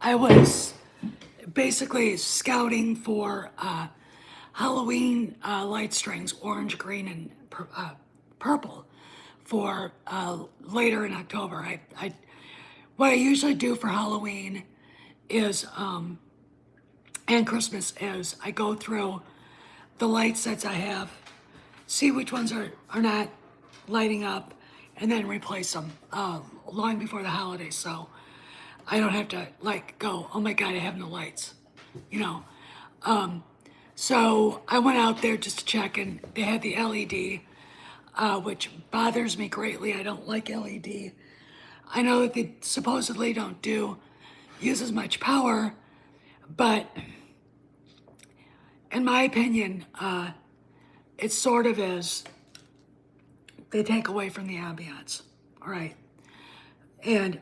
I was basically scouting for Halloween light strings, orange, green, and purple, for later in October. What I usually do for Halloween is and Christmas is I go through the light sets I have, see which ones are not lighting up, and then replace them long before the holidays. So I don't have to like go, oh my God, I have no lights, you know. So I went out there just to check, and they had the LED, which bothers me greatly. I don't like LED. I know that they supposedly don't use as much power, but in my opinion, it sort of is. They take away from the ambiance, all right? And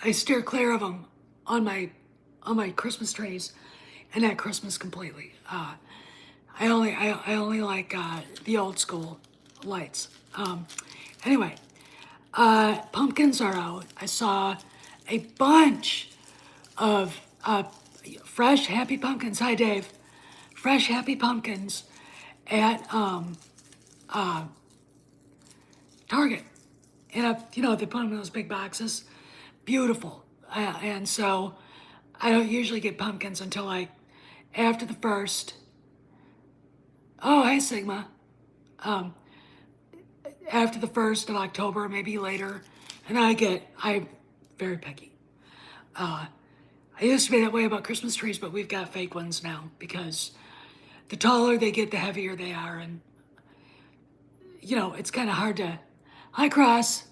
I steer clear of them on my Christmas trees, and at Christmas completely. I only like the old school lights. Anyway, pumpkins are out. I saw a bunch of fresh happy pumpkins. Hi, Dave. Fresh happy pumpkins at Target, and they put them in those big boxes. Beautiful. And so I don't usually get pumpkins until like after the first. Oh, hey, Sigma. After the 1st of October, maybe later. And I'm very picky. I used to be that way about Christmas trees, but we've got fake ones now because the taller they get, the heavier they are. And, it's kind of hard to. Hi, Cross.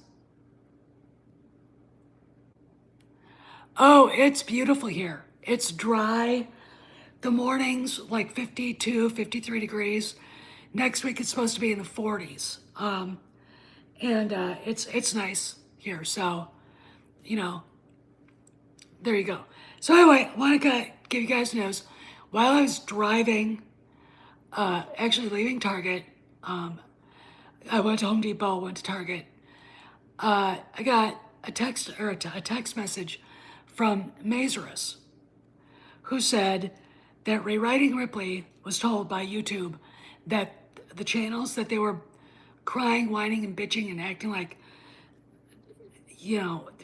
Oh, it's beautiful here. It's dry. The mornings like 52, 53 degrees. Next week it's supposed to be in the 40s. And it's nice here. So, there you go. So anyway, I want to give you guys news. While I was driving, actually leaving Target, I went to Home Depot, went to Target. I got a text message from Mazarus, who said that rewriting Ripley was told by YouTube that the channels that they were crying, whining, and bitching and acting like,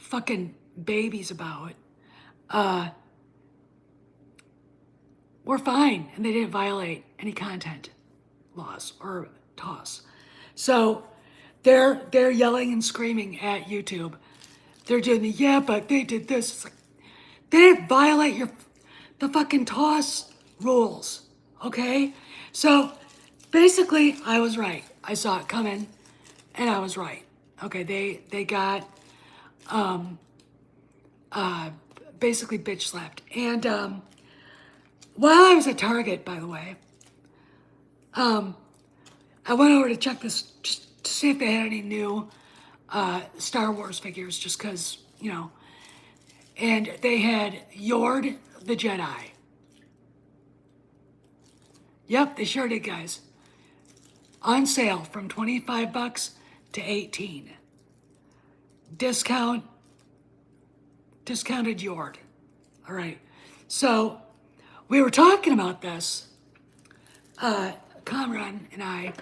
fucking babies about, were fine, and they didn't violate any content laws or TOS. So they're yelling and screaming at YouTube. They're doing but they did this. It's like, they didn't violate the fucking TOS rules, okay? So basically, I was right. I saw it coming, and I was right. Okay, they got basically bitch slapped. And while I was at Target, by the way, I went over to check this just to see if they had any new Star Wars figures, just because, and they had Yord the Jedi. Yep, they sure did, guys. On sale from $25 to $18. Discounted Yord. All right. So we were talking about this, Conrad and I,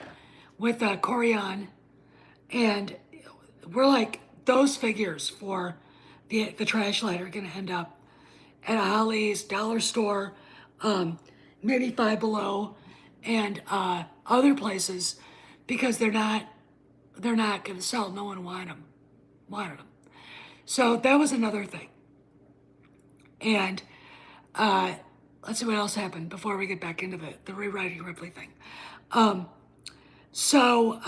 with Corian, and we're like, those figures for the trash light are going to end up at a Holly's, dollar store, maybe Five Below, and other places, because they're not going to sell. No one wanted them. So that was another thing. And let's see what else happened before we get back into the rewriting Ripley thing. So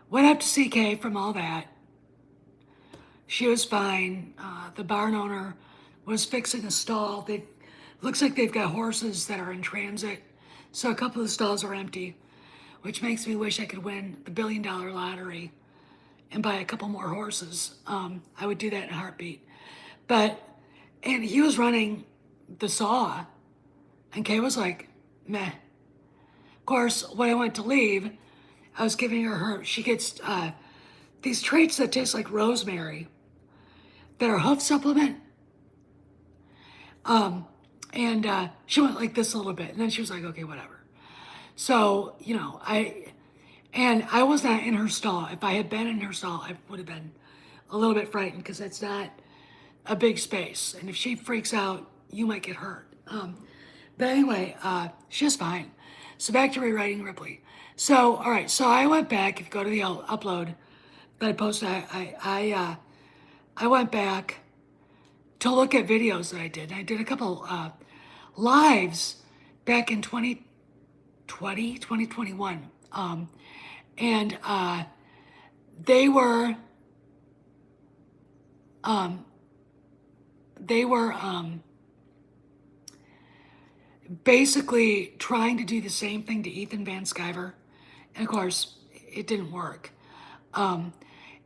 went up to CK from all that. She was fine. The barn owner was fixing a stall. Looks like they've got horses that are in transit. So a couple of the stalls are empty, which makes me wish I could win the $1 billion lottery and buy a couple more horses. I would do that in a heartbeat. And he was running the saw, and Kay was like, meh. Of course, when I went to leave, I was giving she gets these treats that taste like rosemary that are hoof supplement. And she went like this a little bit, and then she was like, okay, whatever. So, I was not in her stall. If I had been in her stall, I would have been a little bit frightened because that's not a big space. And if she freaks out, you might get hurt. But anyway, she's fine. So back to rewriting Ripley. So, all right, so I went back. If you go to the upload that I posted, I went back to look at videos that I did. And I did a couple lives back in 2020, 2021. And they were basically trying to do the same thing to Ethan Van Sciver. And of course, it didn't work. And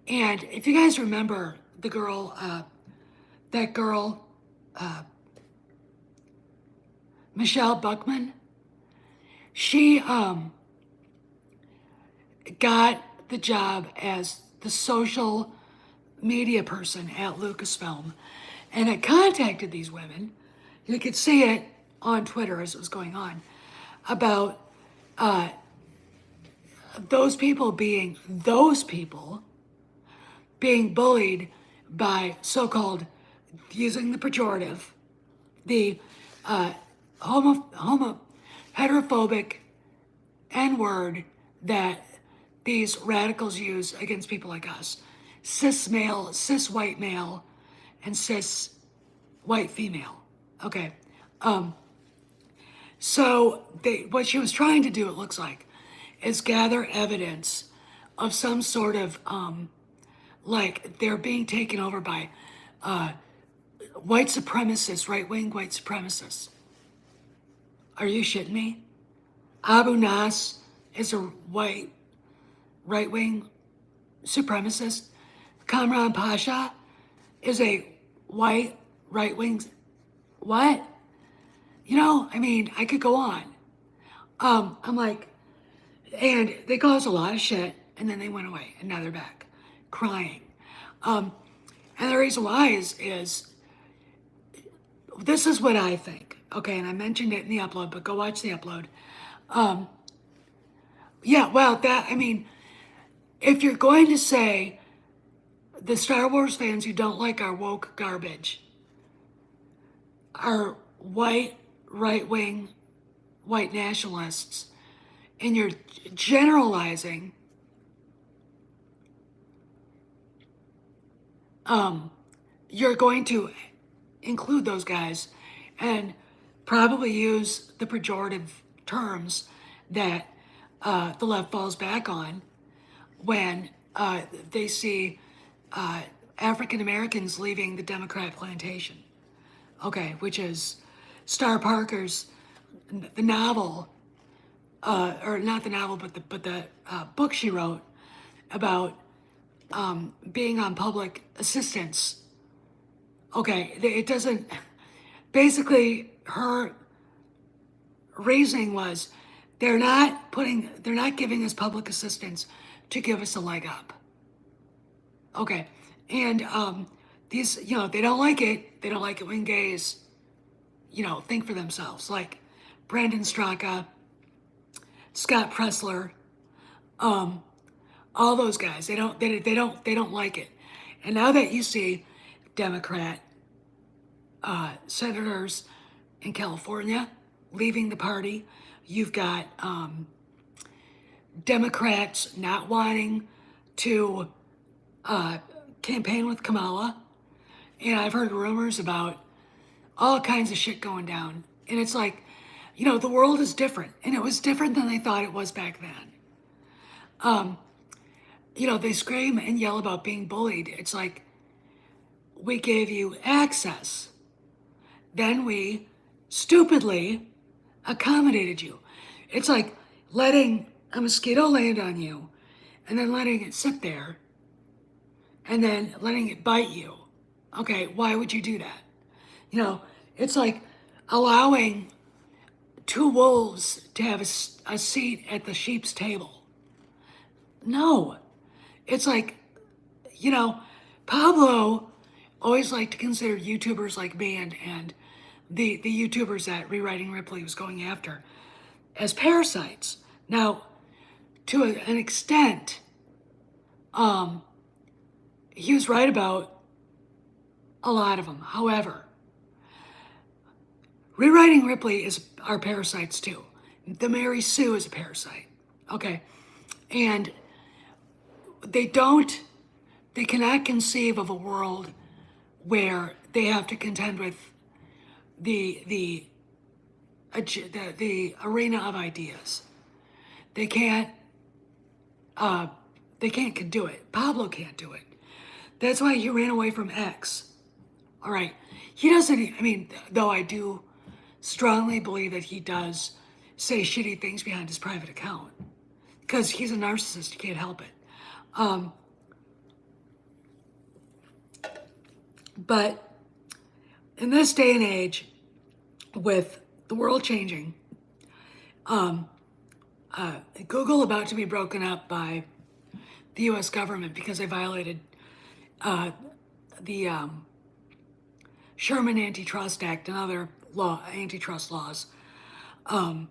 if you guys remember the girl, Michelle Buckman, she got the job as the social media person at Lucasfilm. And I contacted these women. You could see it on Twitter as it was going on about those people being bullied by so-called, using the pejorative, the heterophobic N-word that these radicals use against people like us. Cis male, cis white male, and cis white female. Okay. So what she was trying to do, it looks like, is gather evidence of some sort of, like they're being taken over by white supremacists, right-wing white supremacists. Are you shitting me? Abu Nas is a white right-wing supremacist. Kamran Pasha is a white right-wing, what? I mean, I could go on. I'm like, and they caused a lot of shit, and then they went away, and now they're back, crying. And the reason why is this is what I think, okay, and I mentioned it in the upload, but go watch the upload. If you're going to say the Star Wars fans who don't like our woke garbage are white, right-wing, white nationalists, and you're generalizing, you're going to include those guys and probably use the pejorative terms that the left falls back on when they see African Americans leaving the Democrat plantation. Okay, which is Star Parker's the novel, or not the novel, but the book she wrote about being on public assistance. Okay, it doesn't. Basically, her reasoning was they're not giving us public assistance to give us a leg up. Okay, and these, they don't like it. They don't like it when gays, think for themselves, like Brandon Straka, Scott Pressler, all those guys. They don't like it. And now that you see Democrat senators in California leaving the party, you've got Democrats not wanting to campaign with Kamala, and I've heard rumors about all kinds of shit going down. And it's like, the world is different, and it was different than they thought it was back then. They scream and yell about being bullied. It's like, we gave you access. Then we stupidly accommodated you. It's like letting a mosquito land on you and then letting it sit there and then letting it bite you. Okay, why would you do that? It's like allowing two wolves to have a seat at the sheep's table. No, it's like, Pablo always liked to consider YouTubers like me and the YouTubers that Rewriting Ripley was going after as parasites. Now, to an extent, he was right about a lot of them. However, Rewriting Ripley are parasites too. The Mary Sue is a parasite. Okay. And they cannot conceive of a world where they have to contend with the arena of ideas. They can't do it. Pablo can't do it. That's why he ran away from X. All right. He doesn't, I mean, though I do strongly believe that he does say shitty things behind his private account because he's a narcissist. He can't help it. But in this day and age, with the world changing, Google about to be broken up by the U.S. government because they violated the Sherman Antitrust Act and other antitrust laws, and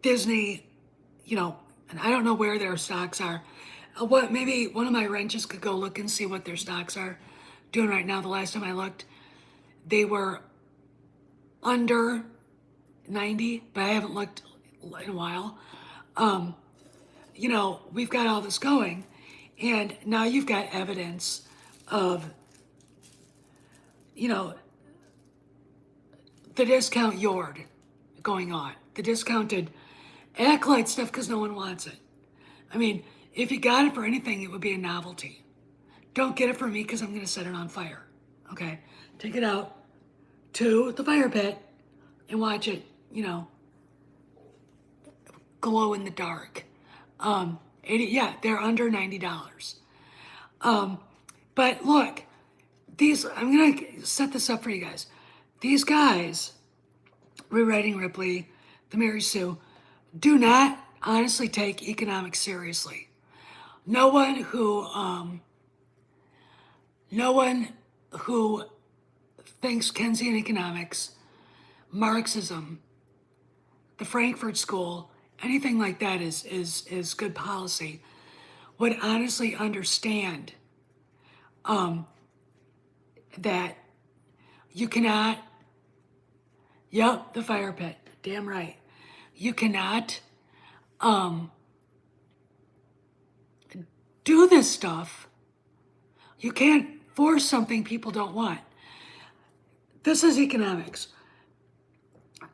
Disney, and I don't know where their stocks are. Maybe one of my wrenches could go look and see what their stocks are doing right now. The last time I looked, they were under 90, but I haven't looked in a while. We've got all this going, and now you've got evidence of, the discount yard going on, the discounted acolyte stuff because no one wants it. I mean, if you got it for anything, it would be a novelty. Don't get it for me because I'm going to set it on fire. Okay? Take it out to the fire pit and watch it, glow in the dark. They're under $90. But look, I'm going to set this up for you guys. These guys, Rewriting Ripley, the Mary Sue, do not honestly take economics seriously. No one who thinks Keynesian economics, Marxism, the Frankfurt School, anything like that is good policy, would honestly understand that you cannot, the fire pit, damn right, you cannot do this stuff. You can't force something people don't want. This is economics.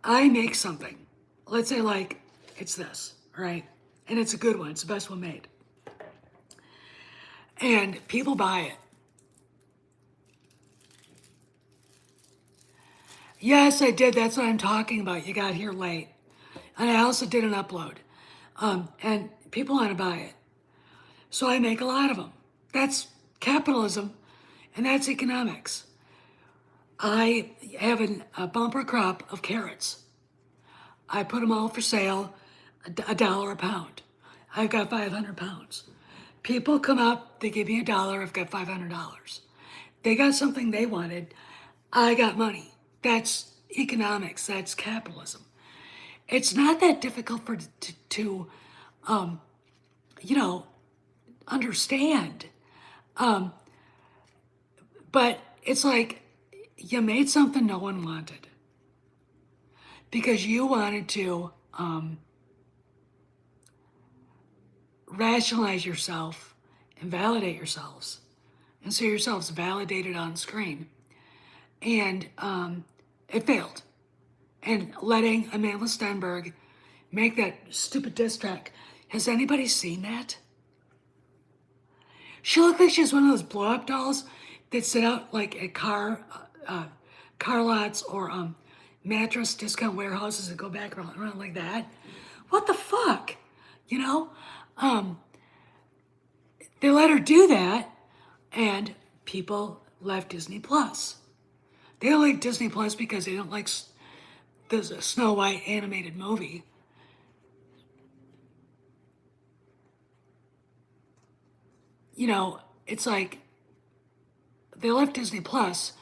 I make something. Let's say like it's this, right? And it's a good one. It's the best one made. And people buy it. Yes, I did. That's what I'm talking about. You got here late. And I also did an upload. And people want to buy it. So I make a lot of them. That's capitalism, and that's economics. I have a bumper crop of carrots. I put them all for sale, $1 a pound. I've got 500 pounds. People come up, they give me $1, I've got $500. They got something they wanted, I got money. That's economics, that's capitalism. It's not that difficult to understand. But it's like you made something no one wanted because you wanted to rationalize yourself and validate yourselves and see yourselves validated on screen. And it failed. And letting Amanda Stenberg make that stupid diss track. Has anybody seen that? She looked like she was one of those blow-up dolls that sit out like at car lots or mattress discount warehouses that go back around like that. What the fuck? They let her do that, and people left Disney Plus. They don't like Disney Plus because they don't like the Snow White animated movie. It's like they left Disney Plus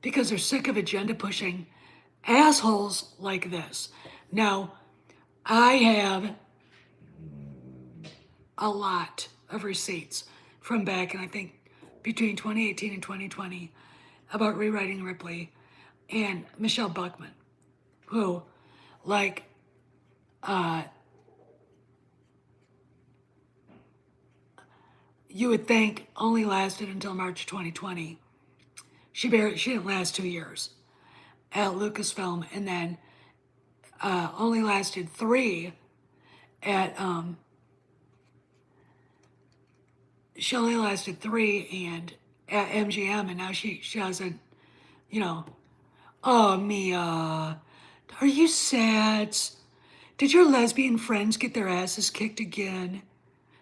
because they're sick of agenda pushing assholes like this. Now, I have a lot of receipts from back, and I think between 2018 and 2020, about rewriting Ripley and Michelle Buckman, who, like, you would think only lasted until March 2020. She didn't last 2 years at Lucasfilm, and then only lasted 3 at she only lasted 3 and at MGM, and now she doesn't, you know. Oh, Mia, are you sad? Did your lesbian friends get their asses kicked again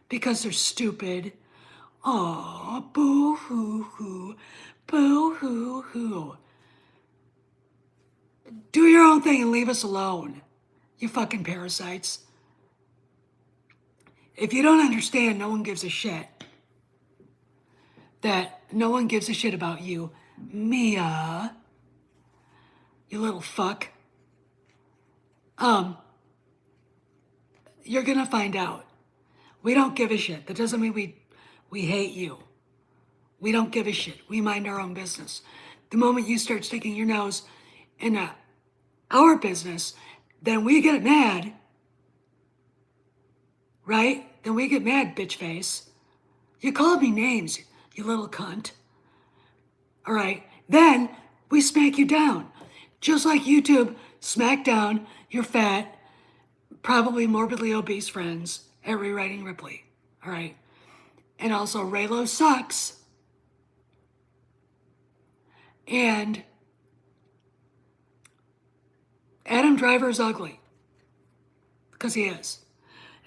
because they're stupid? Oh, boo hoo hoo, boo hoo hoo. Do your own thing and leave us alone, you fucking parasites. If you don't understand, no one gives a shit. That no one gives a shit about you, Mia, you little fuck. You're gonna find out. We don't give a shit. That doesn't mean we hate you. We don't give a shit. We mind our own business. The moment you start sticking your nose in our business, then we get mad, right? Then we get mad, bitch face. You called me names, you little cunt. All right, then we smack you down. Just like YouTube smacked down your fat, probably morbidly obese friends at Rewriting Ripley. All right. And also Raylo sucks. And Adam Driver's ugly. Because he is.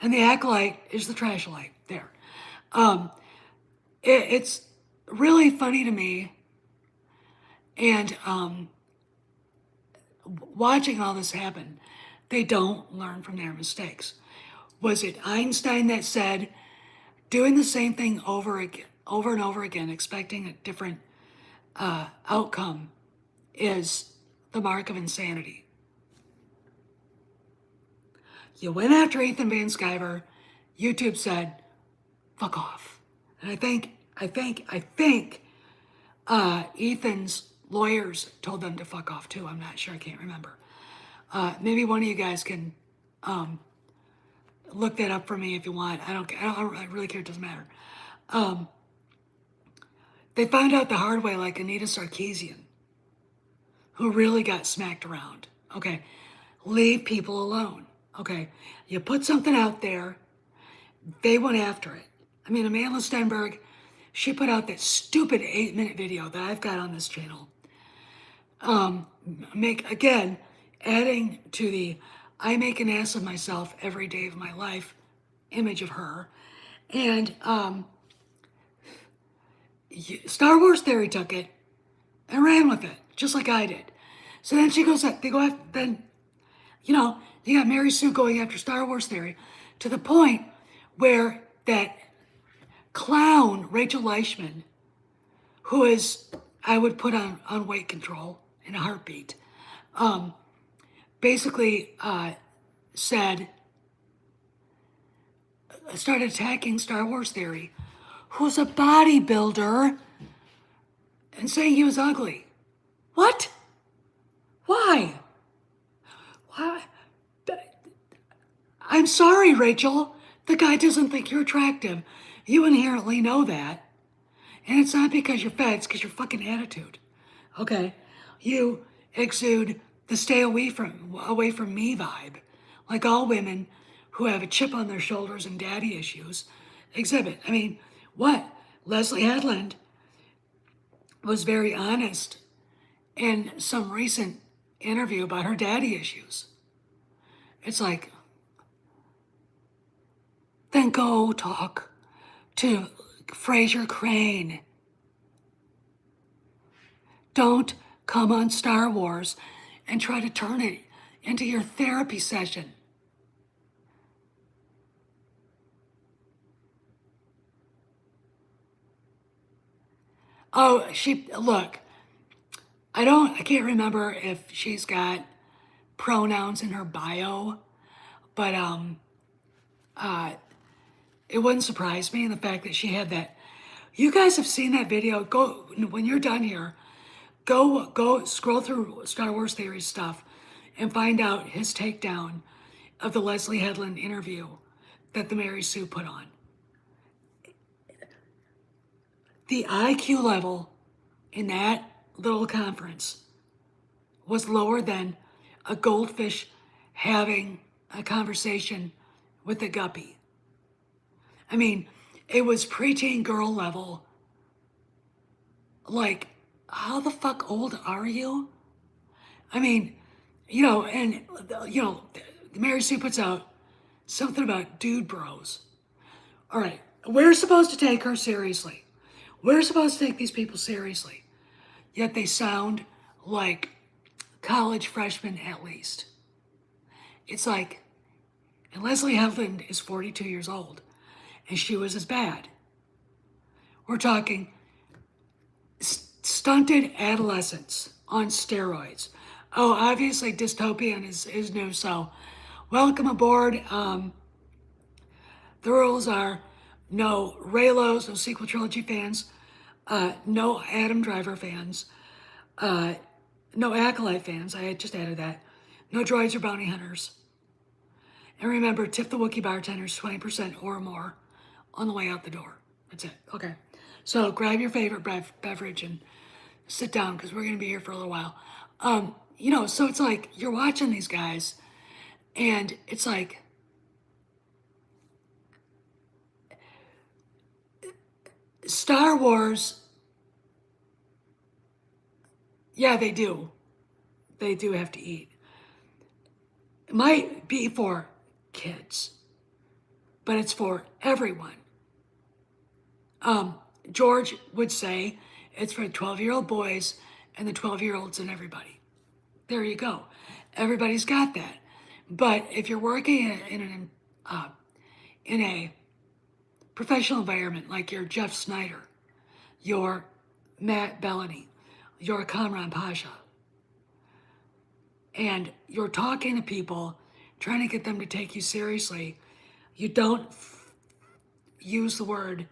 And the acolyte is the trashlight there. It's really funny to me. And watching all this happen, they don't learn from their mistakes. Was it Einstein that said, doing the same thing over and over again, expecting a different outcome is the mark of insanity? You went after Ethan Van Sciver, YouTube said, fuck off. And I think Ethan's lawyers told them to fuck off too. I'm not sure, I can't remember. Maybe one of you guys can look that up for me if you want. I really care, it doesn't matter. They found out the hard way, like Anita Sarkeesian, who really got smacked around. Okay, leave people alone. Okay, you put something out there, they went after it. I mean, Amanda Stenberg, she put out that stupid 8-minute video that I've got on this channel. Adding to the I make an ass of myself every day of my life image of her. And Star Wars Theory took it and ran with it, just like I did. So then she goes, they go after, then, you got Mary Sue going after Star Wars Theory to the point where that clown, Rachel Leishman, who is, I would put on weight control in a heartbeat, basically started attacking Star Wars Theory, who's a bodybuilder, and saying he was ugly. What? Why? Why? I'm sorry, Rachel. The guy doesn't think you're attractive. You inherently know that. And it's not because you're fat, it's because your fucking attitude. Okay? You exude the stay away from me vibe, like all women who have a chip on their shoulders and daddy issues exhibit. I mean, what? Leslie Headland was very honest in some recent interview about her daddy issues. It's like, then go talk to Fraser Crane. Don't come on Star Wars and try to turn it into your therapy session. Oh, look, I can't remember if she's got pronouns in her bio, but it wouldn't surprise me in the fact that she had that. You guys have seen that video. Go, when you're done here, go scroll through Star Wars Theory stuff and find out his takedown of the Leslie Headland interview that the Mary Sue put on. The IQ level in that little conference was lower than a goldfish having a conversation with a guppy. I mean, it was preteen girl level. Like, how the fuck old are you? I mean, and, Mary Sue puts out something about dude bros. All right, we're supposed to take her seriously. We're supposed to take these people seriously. Yet they sound like college freshmen at least. It's like, and Leslie Headland is 42 years old, and she was as bad. We're talking stunted adolescence on steroids. Oh, obviously dystopian is new, so welcome aboard. The rules are no Raylos, no sequel trilogy fans, no Adam Driver fans, no Acolyte fans, I just added that, no droids or bounty hunters. And remember, tip the Wookiee bartenders 20% or more on the way out the door. That's it. Okay. So grab your favorite beverage and sit down because we're going to be here for a little while. So it's like you're watching these guys and it's like, Star Wars, yeah, they do. They do have to eat. It might be for kids, but it's for everyone. George would say it's for 12-year-old boys and the 12-year-olds and everybody. There you go. Everybody's got that. But if you're working in a professional environment like you're Jeff Snyder, you're Matt Bellany, you're Kamran Pasha, and you're talking to people, trying to get them to take you seriously, you don't use the word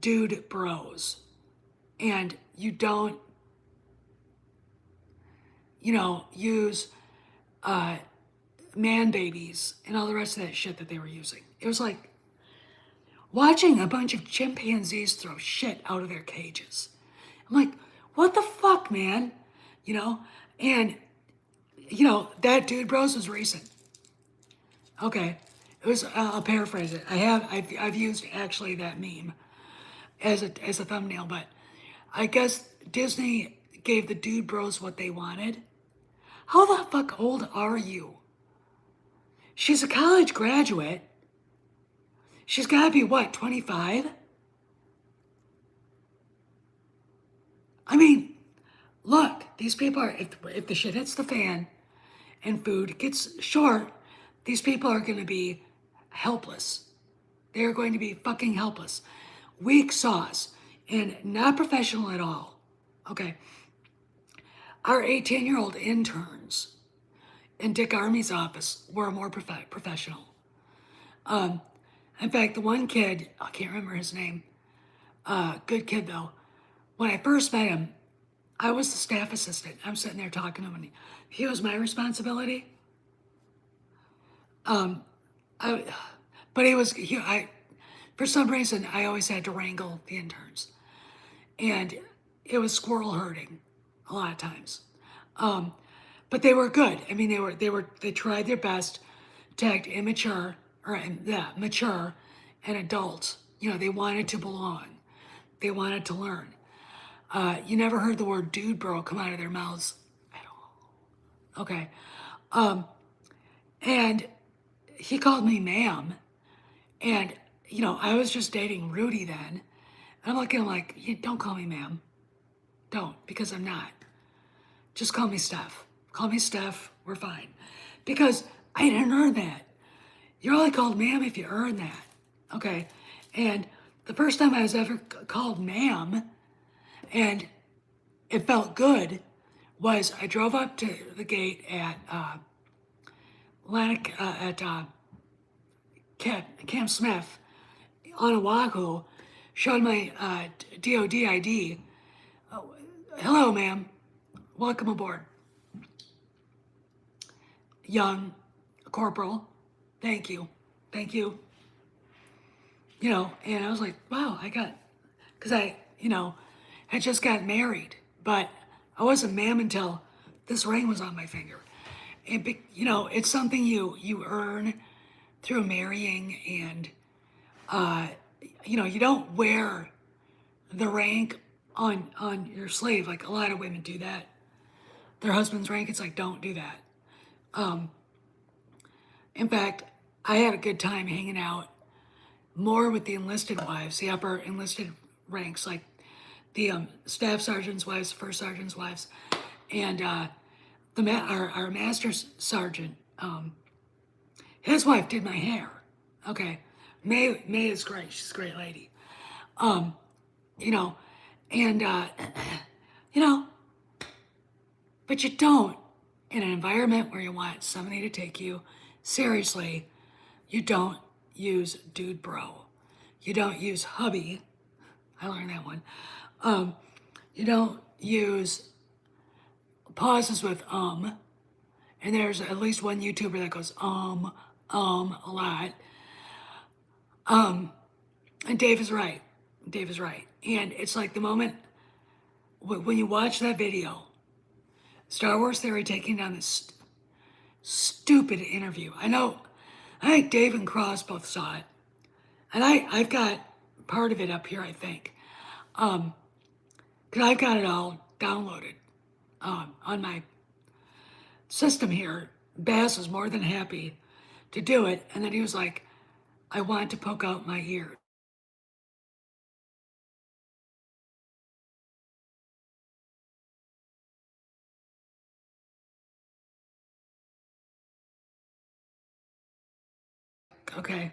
dude bros, and you don't, use man babies and all the rest of that shit that they were using. It was like watching a bunch of chimpanzees throw shit out of their cages. I'm like, what the fuck, man? And that dude bros was recent. Okay, it was. I'll paraphrase it. I've used actually that meme as a thumbnail, but I guess Disney gave the dude bros what they wanted. How the fuck old are you? She's a college graduate. She's got to be what, 25? I mean, look, these people are, if the shit hits the fan and food gets short, these people are going to be helpless. They're going to be fucking helpless. Weak sauce and not professional at all. Okay. Our 18-year-old interns in Dick Armey's office were more professional. In fact, the one kid, I can't remember his name, good kid though, when I first met him, I was the staff assistant. I'm sitting there talking to him, and he was my responsibility. But for some reason, I always had to wrangle the interns, and it was squirrel herding a lot of times. But they were good. I mean, they tried their best to act immature, mature and adult. They wanted to belong. They wanted to learn. You never heard the word dude bro come out of their mouths at all. Okay. And he called me ma'am. And, I was just dating Rudy then. And I'm looking like, don't call me ma'am. Don't, because I'm not. Just call me Steph. Call me Steph, we're fine. Because I didn't earn that. You're only called ma'am if you earn that. Okay. And the first time I was ever called ma'am And it felt good. Was I drove up to the gate at Camp Smith on Oahu, showed my DOD ID. Hello, ma'am. Welcome aboard. Young corporal. Thank you. Thank you. You know, and I was like, wow, because had just got married, but I wasn't ma'am until this ring was on my finger. And, it's something you earn through marrying, and, you don't wear the rank on your slave. Like a lot of women do that. Their husband's rank, it's like, don't do that. In fact, I had a good time hanging out more with the enlisted wives, the upper enlisted ranks, like the staff sergeant's wives, first sergeant's wives, and our master's sergeant, his wife did my hair. Okay, May is great. She's a great lady. You know, and you know, but you don't in an environment where you want somebody to take you seriously. You don't use dude bro. You don't use hubby. I learned that one. You don't use pauses with and there's at least one YouTuber that goes a lot. And Dave is right. Dave is right. And it's like the moment when you watch that video, Star Wars Theory taking down this stupid interview. I think Dave and Cross both saw it. And I've got part of it up here, I think. Because I've got it all downloaded on my system here. Bass was more than happy to do it. And then he was like, I want to poke out my ears. Okay.